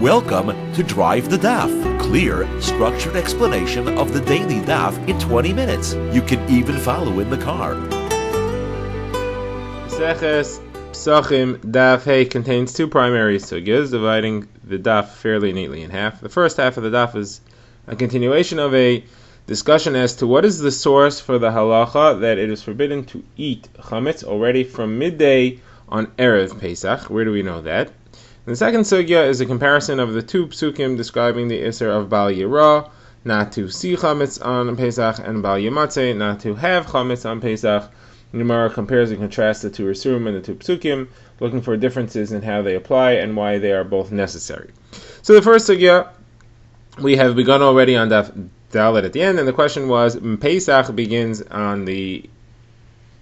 Welcome to Drive the Daf. Clear, structured explanation of the daily Daf in 20 minutes. You can even follow in the car. Pesachim Daf Hey contains two primary sugyas, dividing the Daf fairly neatly in half. The first half of the Daf is a continuation of a discussion as to what is the source for the halacha that it is forbidden to eat chametz already from midday on Erev Pesach. Where do we know that? And the second sugya is a comparison of the two psukim describing the Isser of Bal Yirah, not to see chametz on Pesach, and Bal Yamatzeh, not to have chametz on Pesach. The Gemara compares and contrasts the two Isurim and the two psukim, looking for differences in how they apply and why they are both necessary. So the first sugya, we have begun already on Daf Dalet at the end, and the question was, Pesach begins on the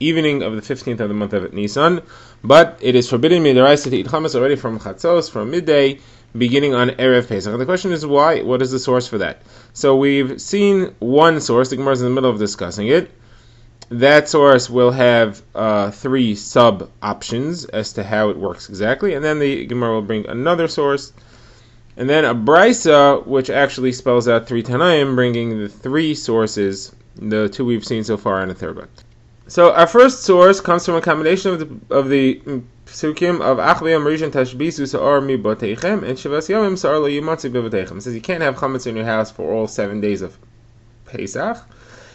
evening of the 15th of the month of Nisan, but it is forbidden midaraisa to eat chametz already from chatzos, from midday, beginning on Erev Pesach. And the question is why? What is the source for that? So we've seen one source, the Gemara is in the middle of discussing it. That source will have three sub-options as to how it works exactly, and then the Gemara will bring another source, and then a Brisa, which actually spells out three Tanaim, bringing the three sources, the two we've seen so far, and a third one. So our first source comes from a combination of the psukim of Ach b'yom rishon tashbisu sa'ar mi b'teichem and Shivas yomim sa'ar lo yimatzi b'teichem. It says you can't have chametz in your house for all 7 days of Pesach,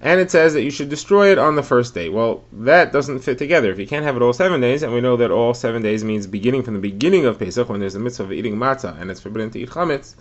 and it says that you should destroy it on the first day. Well, that doesn't fit together. If you can't have it all 7 days, and we know that all 7 days means beginning from the beginning of Pesach, when there's a mitzvah of eating matzah, and it's forbidden to eat chametz.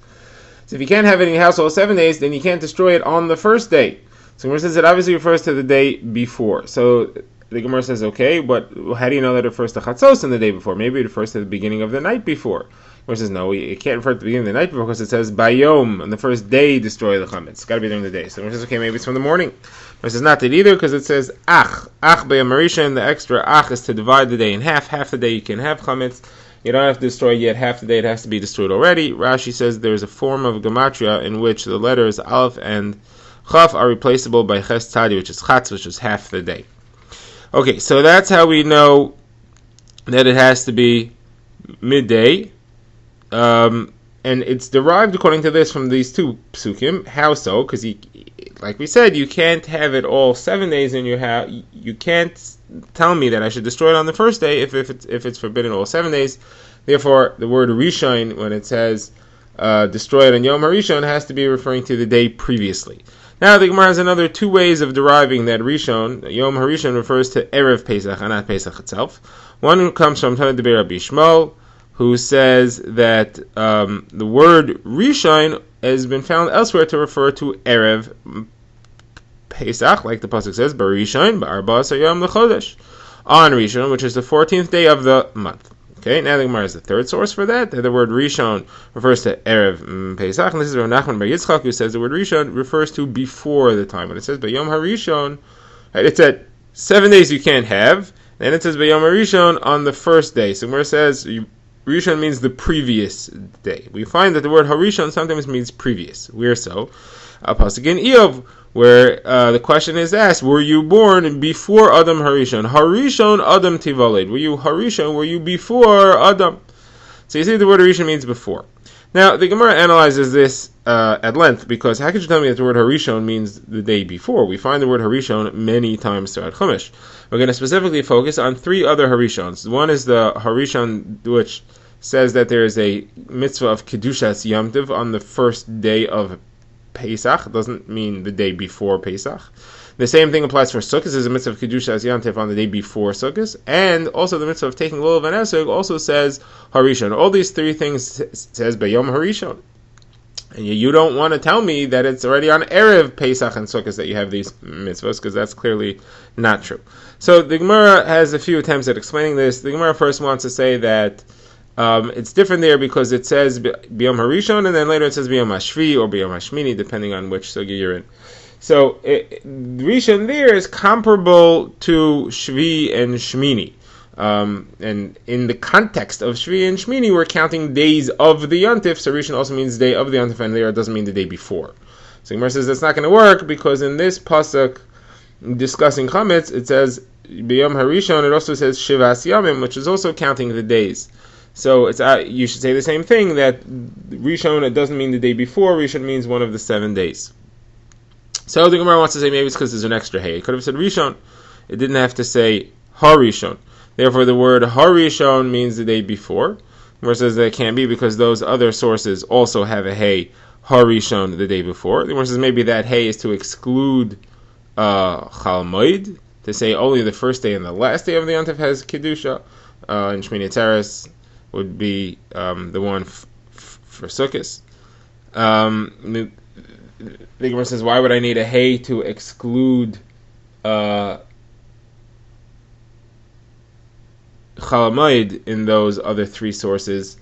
So if you can't have it in your house all 7 days, then you can't destroy it on the first day. So the Gemara says it obviously refers to the day before. So the Gemara says, okay, but how do you know that it refers to chatzos in the day before? Maybe it refers to the beginning of the night before. The Gemara says, no, it can't refer to the beginning of the night before because it says bayom, on the first day destroy the chametz. It's got to be during the day. So the Gemara says, okay, maybe it's from the morning. The Gemara says, not that either, because it says ach bayom rishon. The extra ach is to divide the day in half. Half the day you can have chametz. You don't have to destroy yet. Half the day it has to be destroyed already. Rashi says there's a form of gematria in which the letters aleph and Chaf are replaceable by Ches Tzadi, which is Chatz, which is half the day. Okay, so that's how we know that it has to be midday. And it's derived, according to this, from these two psukim. How so? Because, like we said, you can't have it all 7 days in your house. You can't tell me that I should destroy it on the first day if it's forbidden all 7 days. Therefore, the word Rishon, when it says destroy it on Yom HaRishon, has to be referring to the day previously. Now the Gemara has another two ways of deriving that Rishon. Yom HaRishon refers to Erev Pesach and not Pesach itself. One comes from Tanna D'Bei Rabbi Shmuel, who says that the word Rishon has been found elsewhere to refer to Erev Pesach, like the pasuk says, Barishon, Ba'arba'asar Yom L'Chodesh, on Rishon, which is the 14th day of the month. Okay, now the Gemara is the third source for that. The word Rishon refers to Erev Pesach, and this is Rav Nachman bar Yitzchak, who says the word Rishon refers to before the time. When it says B'yom HaRishon, it's at 7 days you can't have, and it says B'yom HaRishon on the first day. So where it says Rishon means the previous day. We find that the word HaRishon sometimes means previous. Where so? Pasuk in Eov, where the question is asked, were you born before Adam Harishon? Harishon Adam Tivaled. Were you Harishon? Were you before Adam? So you see the word Harishon means before. Now, the Gemara analyzes this at length, because how could you tell me that the word Harishon means the day before? We find the word Harishon many times throughout Chumash. We're going to specifically focus on three other Harishons. One is the Harishon which says that there is a mitzvah of Kedushas Yom Tov on the first day of Pesach. It doesn't mean the day before Pesach. The same thing applies for Sukkot. There's a mitzvah of Kedushas Yom Tov on the day before Sukkot, and also the mitzvah of taking lulav and esrog also says Harishon. All these three things says B'yom Harishon, and you don't want to tell me that it's already on Erev Pesach and Sukkot that you have these mitzvahs, because that's clearly not true. So the Gemara has a few attempts at explaining this. The Gemara first wants to say that it's different there because it says B'yom HaRishon, and then later it says B'yom HaShvi or B'yom HaShmini, depending on which sugya you're in. So Rishon there is comparable to Shvi and Shmini. And in the context of Shvi and Shmini, we're counting days of the Yontif, so Rishon also means day of the Yontif, and there it doesn't mean the day before. So Gemara says that's not going to work, because in this pasuk discussing chametz, it says B'yom HaRishon, it also says Shivas Yamim, which is also counting the days. So you should say the same thing, that Rishon, it doesn't mean the day before, Rishon means one of the 7 days. So the Gemara wants to say maybe it's because there's an extra hay. It could have said Rishon. It didn't have to say Harishon. Therefore, the word Harishon means the day before. The Gemara says that it can't be because those other sources also have a hay Harishon the day before. The Gemara says maybe that hay is to exclude Chal Moed, to say only the first day and the last day of the Yontif has Kedusha, and Shmini Atzeres would be the one for Sukkot. The Gemara says, why would I need a hay to exclude Chal Moed in those other 3 sources?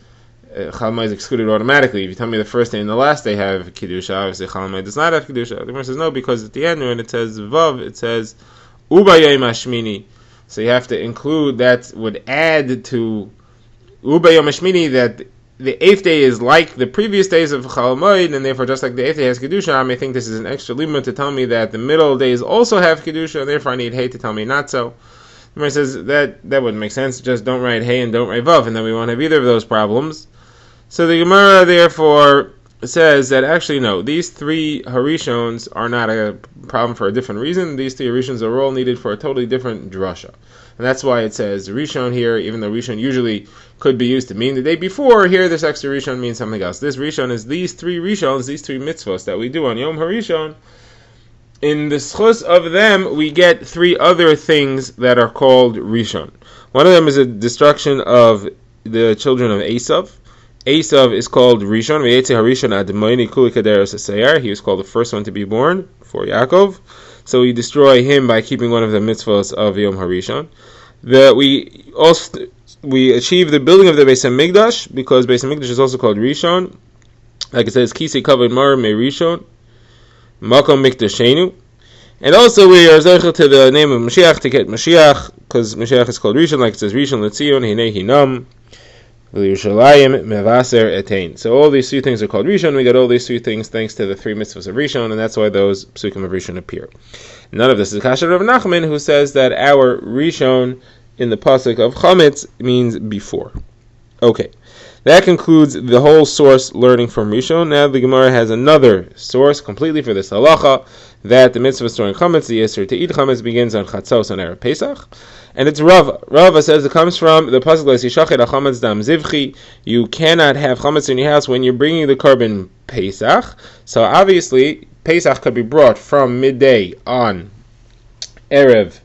Chal Moed is excluded automatically. If you tell me the first day and the last day have Kedusha, obviously Chal Moed does not have Kedusha. The Gemara says no, because at the end when it says Vav, it says Uba Yom HaShmini. So you have to include, that would add to Uba Yom HaShmini, that the 8th day is like the previous days of Chal Moed, and therefore just like the 8th day has Kedusha, I may think this is an extra limit to tell me that the middle days also have Kedusha, and therefore I need hay to tell me not so. The Gemara says that wouldn't make sense, just don't write hay and don't write Vav, and then we won't have either of those problems. So the Gemara therefore says that actually no, these 3 Harishons are not a problem for a different reason. These 3 Harishons are all needed for a totally different drasha. And that's why it says Rishon here, even though Rishon usually could be used to mean the day before, here this extra Rishon means something else. This Rishon is these 3 Rishons, these 3 mitzvos that we do on Yom HaRishon. In the schus of them, we get 3 other things that are called Rishon. One of them is a destruction of the children of Esav. Esav is called Rishon. He was called the first one to be born for Yaakov. So we destroy him by keeping one of the mitzvahs of Yom HaRishon. We achieve the building of the Beis HaMikdash, because Beis HaMikdash is also called Rishon. Like it says, Kisei Kavod Mar Me Rishon, Makom Mikdashenu. And also we are zeicher to the name of Mashiach, to get Mashiach, because Mashiach is called Rishon, like it says, Rishon L'Tzion, Hinei Hinam, V'Yerushalayim Mevaser Etain. So all these 3 things are called Rishon. We got all these 3 things thanks to the 3 mitzvahs of Rishon, and that's why those psukim of Rishon appear. None of this is Kasher Rav Nachman, who says that our Rishon in the pasuk of Chametz means before. Okay, that concludes the whole source learning from Rishon. Now the Gemara has another source completely for this halacha, that the mitzvah of storing Chametz, the Yisr to eat Chametz, begins on Chatzos on Erev Pesach. And it's Rava. Rava says it comes from the pasuk Yishachet HaChametz Dam Zivchi. You cannot have chametz in your house when you're bringing the carbon Pesach. So obviously Pesach could be brought from midday on Erev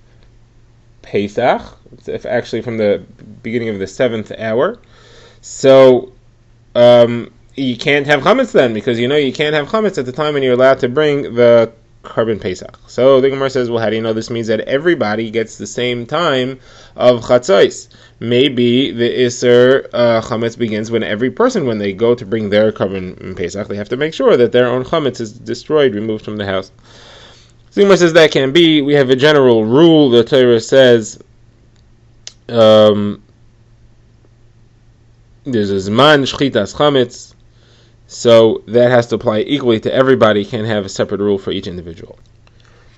Pesach. It's actually from the beginning of the 7th hour. So you can't have chametz then, because you can't have chametz at the time when you're allowed to bring the carbon Pesach. So the Gemara says, well, how do you know this means that everybody gets the same time of Chatzos? Maybe the Isser Chametz begins when they go to bring their carbon Pesach, they have to make sure that their own Chametz is destroyed, removed from the house. So the Gemara says that can be. We have a general rule. The Torah says there's a Zman Shchitas Chametz. So that has to apply equally to everybody. You can't have a separate rule for each individual.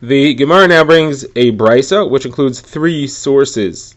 The Gemara now brings a brisa, which includes 3 sources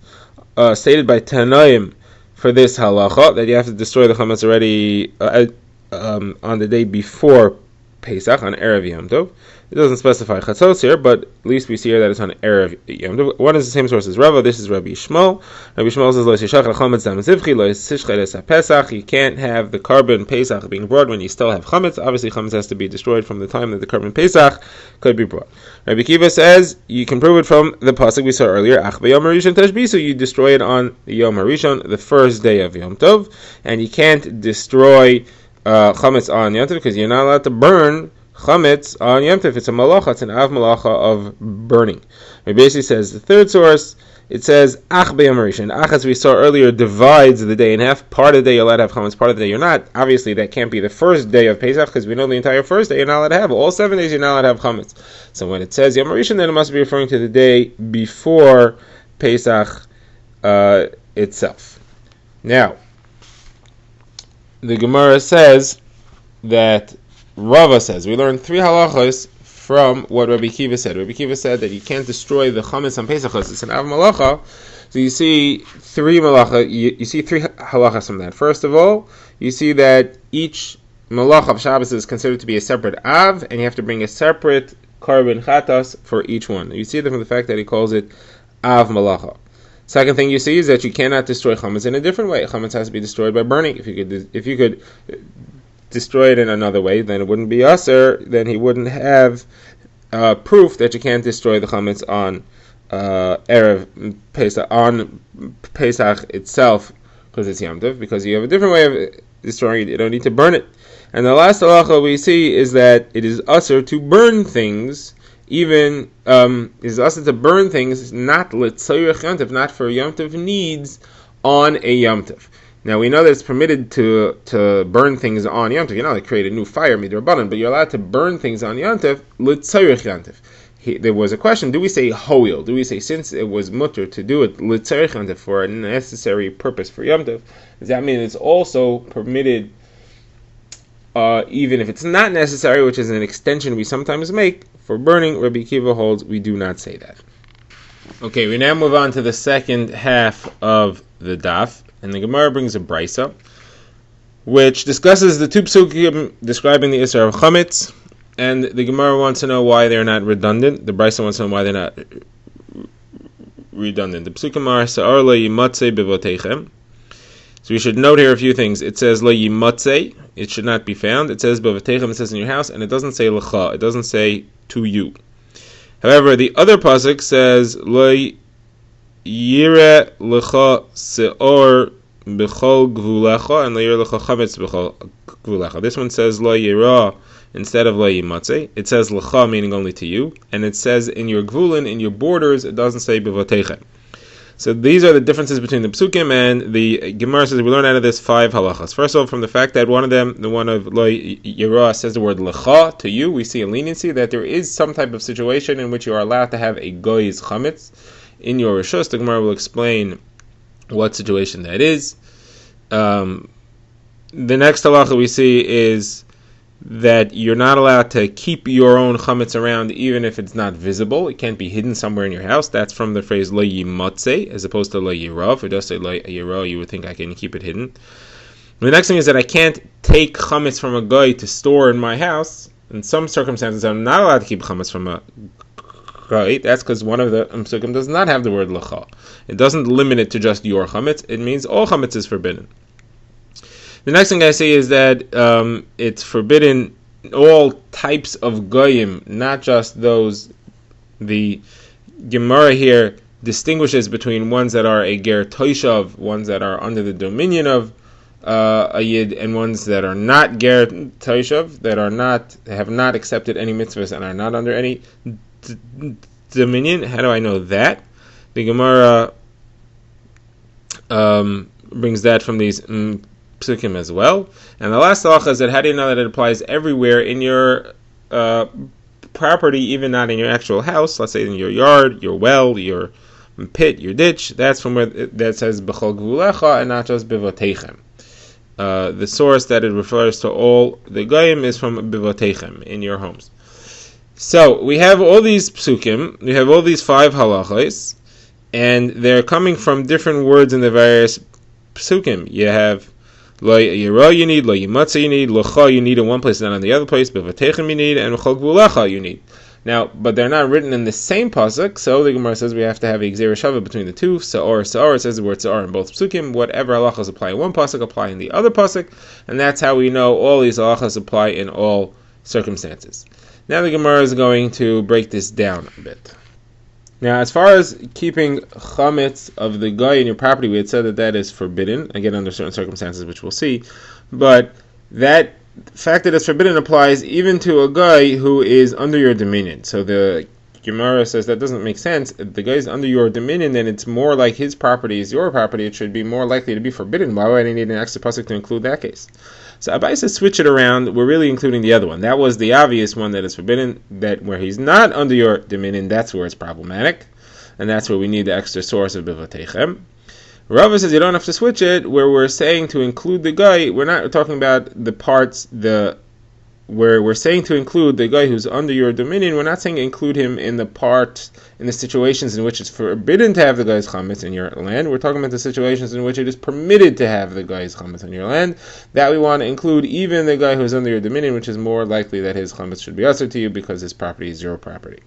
stated by Tanaim for this halacha, that you have to destroy the chametz already on the day before Pesach, on Erev Yom Tov. It doesn't specify chatzos here, but at least we see here that it's on Erev Yom Tov. One is the same source as Rava. This is Rabbi Shmuel. Rabbi Shmuel says, Lo yishachar chametz dam zivchi, lo yishachar Pesach. You can't have the carbon Pesach being brought when you still have chametz. Obviously, chametz has to be destroyed from the time that the carbon Pesach could be brought. Rabbi Kiva says, you can prove it from the pasuk we saw earlier, Ach b'yom harishon tashbisu, you destroy it on the Yom HaRishon, the first day of Yom Tov, and you can't destroy chametz on Yom Tov, because you're not allowed to burn chametz on Yom Tov. It's a malacha, it's an av malacha of burning. It basically says, the third source, it says, Ach b'yom harishon. Ach, as we saw earlier, divides the day in half. Part of the day you're allowed to have chametz, part of the day you're not. Obviously, that can't be the first day of Pesach, because we know the entire first day you're not allowed to have. All 7 days you're not allowed to have chametz. So when it says Yom HaRishon, then it must be referring to the day before Pesach itself. Now, the Gemara says that Rava says, we learned 3 halachas from what Rabbi Kiva said. Rabbi Kiva said that you can't destroy the chametz on Pesach, it's an av malacha, So you see three malacha. You see three halachas from that. First of all, you see that each malacha of Shabbos is considered to be a separate av, and you have to bring a separate korban chatas for each one. You see that from the fact that he calls it av malacha. Second thing you see is that you cannot destroy chametz in a different way. Chametz has to be destroyed by burning. If you could destroy it in another way, then it wouldn't be aser. Then he wouldn't have proof that you can't destroy the chametz on erev Pesach, on Pesach itself, because it's Yom Tov. Because you have a different way of destroying it. You don't need to burn it. And the last halacha we see is that it is aser to burn things. Even is also to burn things not l'tzoyrech Yom Tov, not for Yom Tov needs on a Yom Tov. Now we know that it's permitted to burn things on Yom Tov. You're not like create a new fire midrabanan, but you're allowed to burn things on Yom Tov l'tzoyrech Yom Tov. There was a question: do we say hoil? Do we say since it was mutter to do it l'tzoyrech Yom Tov for a necessary purpose for Yom Tov? Does that mean it's also permitted? Even if it's not necessary, which is an extension we sometimes make for burning, Rabbi Akiva holds we do not say that. Okay, we now move on to the second half of the daf, and the Gemara brings a brisa, which discusses the two psukim describing the Isra of Chametz, and the Gemara wants to know why they're not redundant. The brisa wants to know why they're not redundant. The psukim are Sa'ar lo yimatzei bevotechem. So we should note here a few things. It says lo yimatzei, it should not be found. It says bevotechem, it says in your house, and it doesn't say lecha, it doesn't say to you. However, the other pasuk says lo yire lecha seor b'chol gvulecha, and lo yire lecha chametz b'chol gvulecha. This one says lo yira instead of lo yimatzei. It says lecha, meaning only to you, and it says in your gvulin, in your borders, it doesn't say bevotechem. So these are the differences between the psukim, and the Gemara says we learn out of this 5 halachas. First of all, from the fact that one of them, the one of lo yira, says the word lecha, to you, we see a leniency that there is some type of situation in which you are allowed to have a goy's chametz in your rishus. The Gemara will explain what situation that is. The next halacha we see is that you're not allowed to keep your own chametz around even if it's not visible. It can't be hidden somewhere in your house. That's from the phrase lo yimatzei as opposed to lo yira. If it does say lo yira, you would think I can keep it hidden. The next thing is that I can't take chametz from a guy to store in my house. In some circumstances, I'm not allowed to keep chametz from a guy. That's because one of the psukim does not have the word lecha. It doesn't limit it to just your chametz. It means all chametz is forbidden. The next thing I see is that it's forbidden all types of goyim, not just those. The Gemara here distinguishes between ones that are a ger toishav, ones that are under the dominion of a yid, and ones that are not ger toishav, that have not accepted any mitzvahs and are not under any dominion. How do I know that? The Gemara brings that from these psukim as well. And the last halacha is that how do you know that it applies everywhere in your property, even not in your actual house? Let's say in your yard, your well, your pit, your ditch. That's from where that says b'chol gvulecha and not just bivotechem. The source that it refers to all the goyim is from bivotechem, in your homes. So we have all these psukim, we have all these 5 halachos, and they're coming from different words in the various psukim. You have lo yira you need, lo yimatzeh you need, lecha you need in one place and not in the other place, bevotechem you need, and b'chol gvulecha you need. Now, but they're not written in the same pasuk, so the Gemara says we have to have a gzera shava between the two. Sa'or, it says the word sa'or in both psukim. Whatever halachas apply in one pasuk apply in the other pasuk, and that's how we know all these halachas apply in all circumstances. Now the Gemara is going to break this down a bit. Now, as far as keeping chametz of the guy in your property, we had said that is forbidden, again under certain circumstances, which we'll see, but that fact that it's forbidden applies even to a guy who is under your dominion. So the Gemara says that doesn't make sense. If the guy is under your dominion, then it's more like his property is your property. It should be more likely to be forbidden. Why would I need an extra pasuk to include that case? So Abai says switch it around. We're really including the other one. That was the obvious one that is forbidden. That where he's not under your dominion, that's where it's problematic, and that's where we need the extra source of bivotechem. Rava says you don't have to switch it. Where we're saying to include the guy, we're not talking about the parts, the where we're saying to include the guy who's under your dominion, we're not saying include him in the situations in which it's forbidden to have the guy's chametz in your land. We're talking about the situations in which it is permitted to have the guy's chametz in your land. That we want to include even the guy who's under your dominion, which is more likely that his chametz should be usher to you because his property is your property.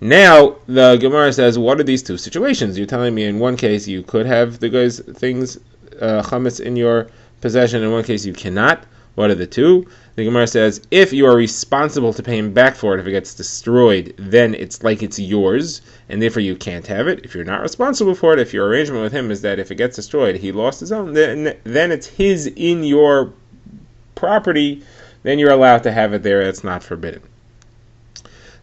Now, the Gemara says, what are these two situations? You're telling me in one case you could have the guy's things, chametz in your possession, in one case you cannot. What are the two? The Gemara says, if you are responsible to pay him back for it, if it gets destroyed, then it's like it's yours, and therefore you can't have it. If you're not responsible for it, if your arrangement with him is that if it gets destroyed, he lost his own, then it's his in your property, then you're allowed to have it there. It's not forbidden.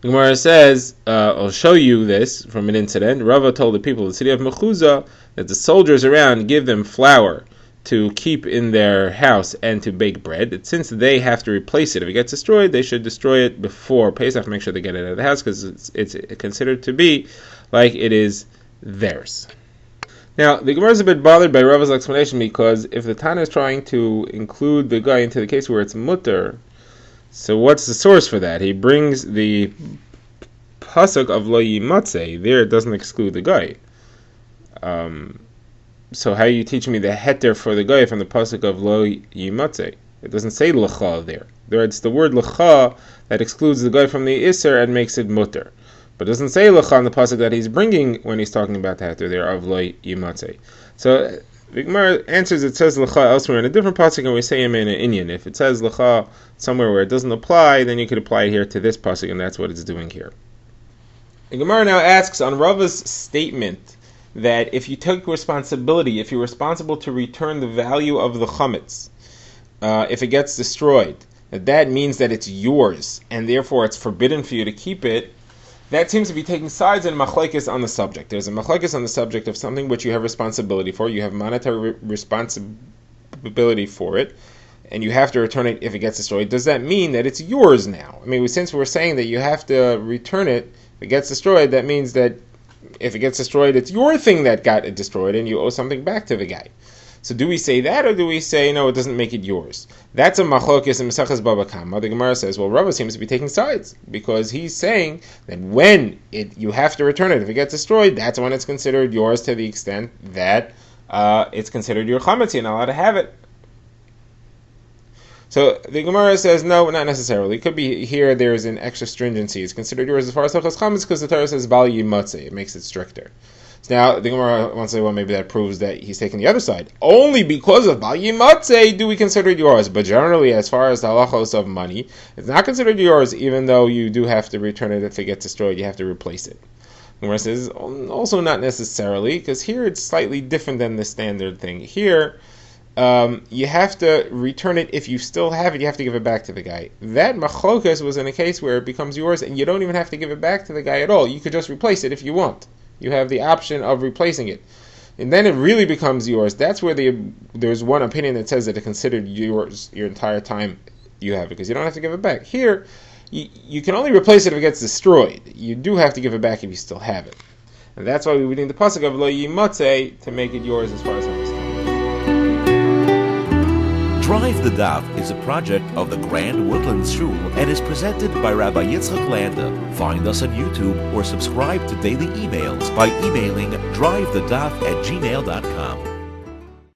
The Gemara says, I'll show you this from an incident. Rava told the people of the city of Mechuzah that the soldiers around give them flour to keep in their house and to bake bread, that since they have to replace it, if it gets destroyed, they should destroy it before Pesach, make sure they get it out of the house, because it's considered to be like it is theirs. Now, the Gemara is a bit bothered by Rava's explanation, because if the Tana is trying to include the guy into the case where it's mutter, so what's the source for that? He brings the pasuk of lo yimatzeh, there it doesn't exclude the guy. So how are you teaching me the heter for the guy from the pasuk of lo yimatzeh? It doesn't say lecha there. It's the word lecha that excludes the guy from the iser and makes it mutter. But it doesn't say lecha in the pasuk that he's bringing when he's talking about the heter there of lo yimatzeh. So the Gemara answers, it says lecha elsewhere in a different pasuk, and we say him in an inyan. If it says lecha somewhere where it doesn't apply, then you could apply it here to this pasuk, and that's what it's doing here. The Gemara now asks on Rava's statement that if you took responsibility, if you're responsible to return the value of the chametz, if it gets destroyed, that means that it's yours, and therefore it's forbidden for you to keep it. That seems to be taking sides in machlekes on the subject. There's a machlekes on the subject of something which you have responsibility for. You have monetary responsibility for it, and you have to return it if it gets destroyed. Does that mean that it's yours now? I mean, since we're saying that you have to return it if it gets destroyed, that means that if it gets destroyed, it's your thing that got it destroyed, and you owe something back to the guy. So do we say that, or do we say, no, it doesn't make it yours? That's a machlokes in Mesachas Baba Kama. The Gemara says, well, Rava seems to be taking sides, because he's saying that when you have to return it, if it gets destroyed, that's when it's considered yours to the extent that it's considered your chametz, you're not allowed to have it. So the Gemara says, no, not necessarily. It could be here there's an extra stringency. It's considered yours as far as Hilchos Chametz because the Torah says Bal Yimatzeh. It makes it stricter. So now the Gemara wants to say, well, maybe that proves that he's taking the other side. Only because of Bal Yimatzeh do we consider it yours. But generally, as far as the halachos of money, it's not considered yours, even though you do have to return it if it gets destroyed. You have to replace it. The Gemara says, also not necessarily, because here it's slightly different than the standard thing. Here, you have to return it. If you still have it, you have to give it back to the guy. That machlokas was in a case where it becomes yours and you don't even have to give it back to the guy at all. You could just replace it if you want. You have the option of replacing it, and then it really becomes yours. That's where there's one opinion that says that it's considered yours your entire time you have it, because you don't have to give it back. Here, you can only replace it if it gets destroyed. You do have to give it back if you still have it, and that's why we need the pasuk of lo yimatzeh to make it yours as far as I'm concerned. Drive the Daf is a project of the Grand Woodlands Shul and is presented by Rabbi Yitzchak Landa. Find us on YouTube or subscribe to daily emails by emailing drivethedaf@gmail.com.